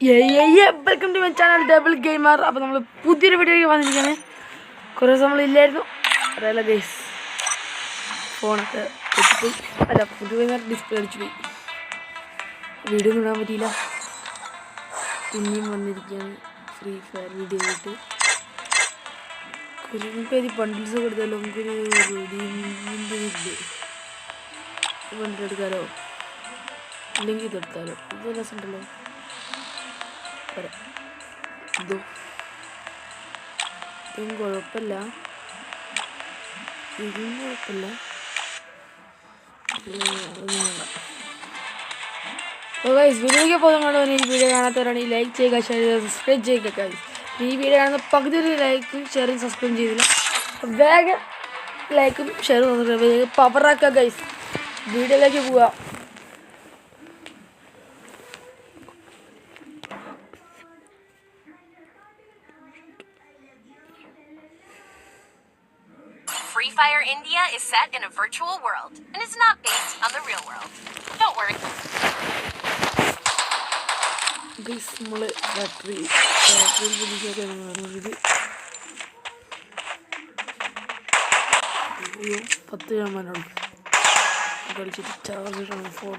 Welcome to my channel double gamer. അപ്പോൾ നമ്മൾ പുതിയൊരു വീഡിയോയ്ക്ക് വന്നിരിക്കുകയാണ്. കുറേ ദിവസം നമ്മളില്ലായിരുന്നു, അറിയാലോ ഗൈസ്. ഫോണൊക്കെ പൊട്ടിപ്പോയി, അല്ല പുതിയ ഡിസ്പ്ലേ അടിച്ചു പോയി, വീഡിയോ ഒന്നും ഇടാൻ പറ്റിയില്ല. പിന്നെയും വന്നിരിക്കുകയാണ് ഫ്രീ ഫയർ വീഡിയോ ആയിട്ട്. നമുക്കൊരു ബണ്ടിൽസ് കൊടുത്താലോ, നമുക്കൊരു ബണ്ടിൽ എടുക്കാലോ, ഇല്ലെങ്കിൽ ഇതെടുത്താലോ. ഇത് രസമുണ്ടല്ലോ, ഇതും കുഴപ്പമില്ല, ഇതും കുഴപ്പമില്ല. വീഡിയോയ്ക്ക് പോകുന്നതുകൊണ്ട് തന്നെ ഈ വീഡിയോ കാണാത്തവരാണെങ്കിൽ ലൈക്ക് ചെയ്യുക, ഷെയർ ചെയ്യുക, സബ്സ്ക്രൈബ് ചെയ്യുക ഗൈസ്. ഈ വീഡിയോ കാണുന്ന പകുതി ഒരു ലൈക്കും ഷെയറും സബ്സ്ക്രൈബ് ചെയ്തില്ല, വേഗം ലൈക്കും ഷെയറും സബ്സ്ക്രൈബ് ചെയ്യുക, പവറാക്കുക ഗൈസ്. വീഡിയോയിലേക്ക് പോവാം. Free Fire India is set in a virtual world and is not based on the real world. Don't worry. Guys, നമ്മള് ബാറ്ററി ഇത് 10 കളിച്ചിട്ട് ചാർജ് ഇടണം ഫോൺ.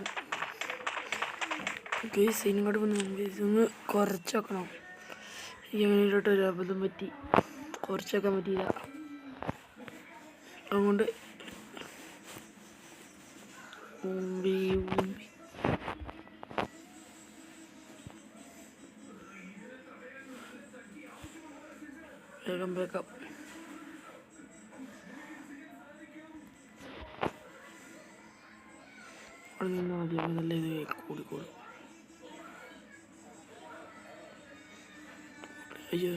ഗൈസ് ഇങ്ങോട്ട് വന്ന് ഗൈസ് ഒന്ന് കുറച്ച് വെക്കണം. എങ്ങനെയോട്ട് ഒരു അബദ്ധം പറ്റി, കുറച്ച് വെക്കാൻ പറ്റിയില്ല. അതുകൊണ്ട് വേഗം വേഗം അവിടെ നിന്ന് മതി. നല്ല ഇത് കൂടിക്കോളും. അയ്യോ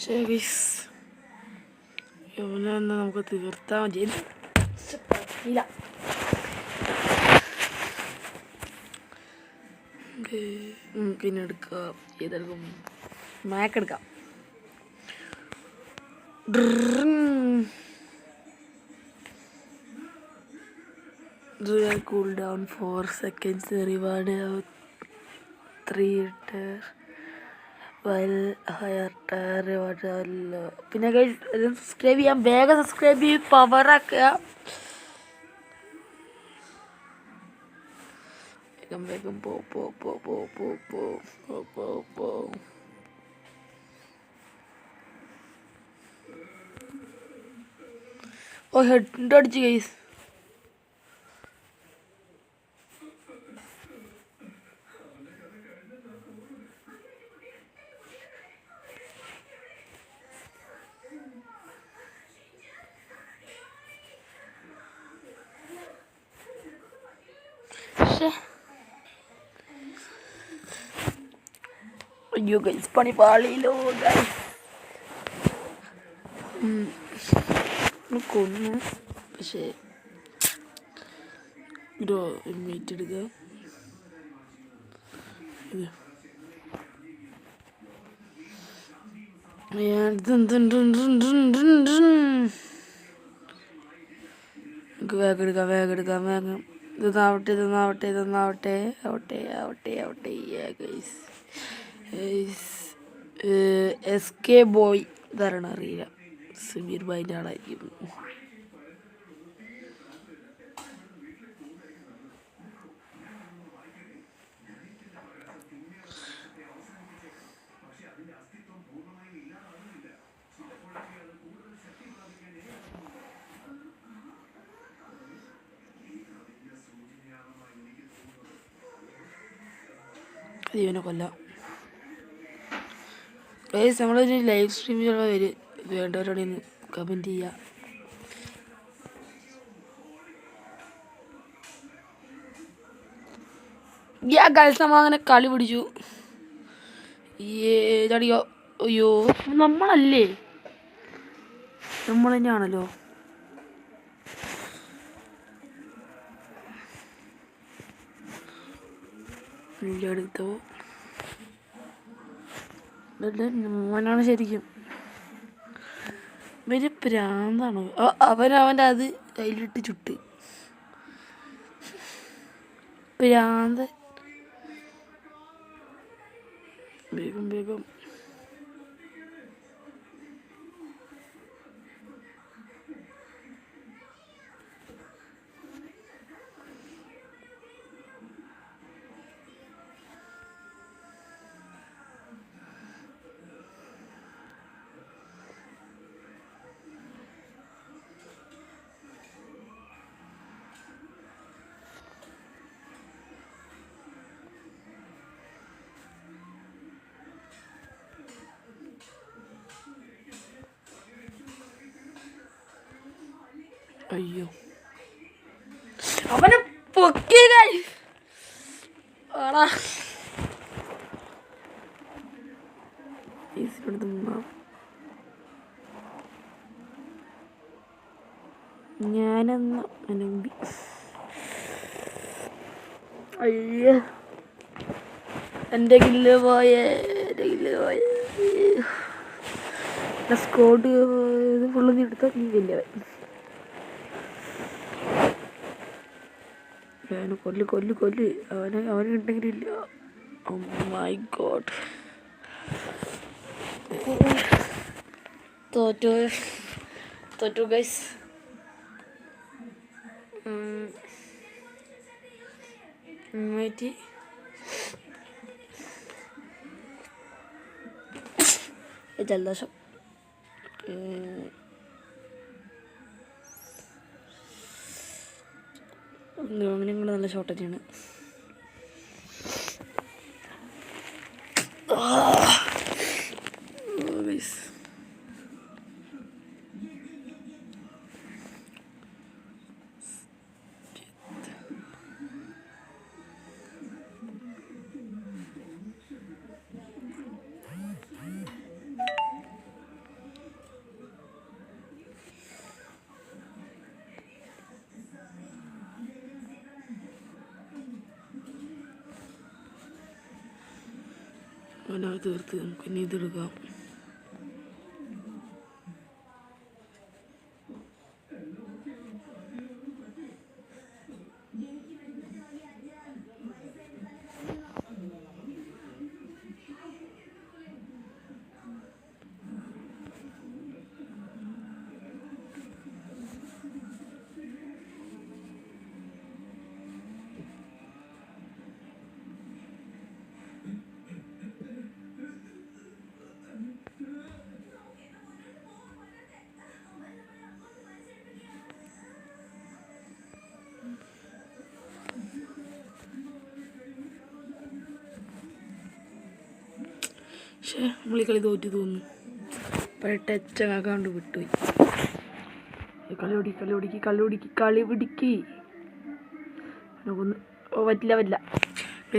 ശരി, യമുന നമുക്ക് തീർത്താൽ മതി. ഇല്ല നമുക്ക് ഇനി എടുക്കാം. ഏതെടുക്കും? മാക്ക് എടുക്കാം. കൂൾ ഡൗൺ 4 seconds, റിവാർഡ് 3 പിന്നെ സബ്സ്ക്രൈബ് ചെയ്യാം, വേഗം സബ്സ്ക്രൈബ് ചെയ്ത് പവറാക്കുക. വേഗം വേഗം പോ. ഓ ഹെഡ് അടിച്ച് ഗൈസ്. അയ്യോ ഗൈസ്, പണി പാളിയില്ലോ ഗൈസ്. കൊന്നു, പക്ഷേ ഇതോ വെയിറ്റ് എടുക്കുക. വേഗം ഇതൊന്നാവട്ടെ. SK ബോയ് ഇതാരാണ് അറിയില്ല, സമീർ ഭായിൻ്റെ ആളായിരിക്കും. ഇവനെ കൊല്ലാം. നമ്മളൊരു ലൈവ് സ്ട്രീം ചിലപ്പോൾ വരും. വേണ്ടവരോട് കമൻറ്റ് ചെയ്യുക. ഗൈസ് നമ്മൾ അങ്ങനെ കളി പിടിച്ചു. ഏതടിയോ അയ്യോ നമ്മളല്ലേ, നമ്മൾ തന്നെയാണല്ലോ. എടുത്തോ മോനാണ് ശരിക്കും. ഇവര് പ്രാന്താണ്. അവൻ്റെ അത് കയ്യിലിട്ട് ചുട്ട് പ്രാന്ത്. വേഗം വേഗം അയ്യോ അവനെ പൊക്കി ആടാ. ഞാനെന്ന അനമ്പി. അയ്യോ എൻ്റെ കില്ല് പോയേ, എൻ്റെ കില്ല് പോയേ. സ്കോഡ് ഇത് ഫുള്ള് നീ എടുത്തോ, നീ വലിയവൻ. കൊല്ല് കൊല്ല് കൊല്ല് അവനുണ്ടെങ്കിലില്ല. ഓ മൈ ഗോഡ്, തോറ്റു ഗൈസ്. ജലദോഷം. അങ്ങനെ കൂടെ നല്ല ഷോർട്ടേജാണ്. അവനത് തീർത്ത് നമുക്ക് ഇനി ഇതെടുക്കാം. പക്ഷേ നമ്മൾ ഈ കളി തോറ്റു തോന്നുന്നു. പഴയ ടച്ചങ്ങാക്കാണ്ട് വിട്ടുപോയി. കളി പിടിക്ക് നമുക്കൊന്ന് പറ്റില്ല.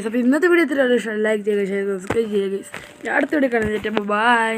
അപ്പോൾ ഇന്നത്തെ വീഡിയോ എത്ര ലൈക്ക് ചെയ്യുക, ഷെയർ ചെയ്യുക, സബ്സ്ക്രൈബ് ചെയ്യുക. ഞാൻ അടുത്ത വീഡിയോ കാണാൻ ബൈ.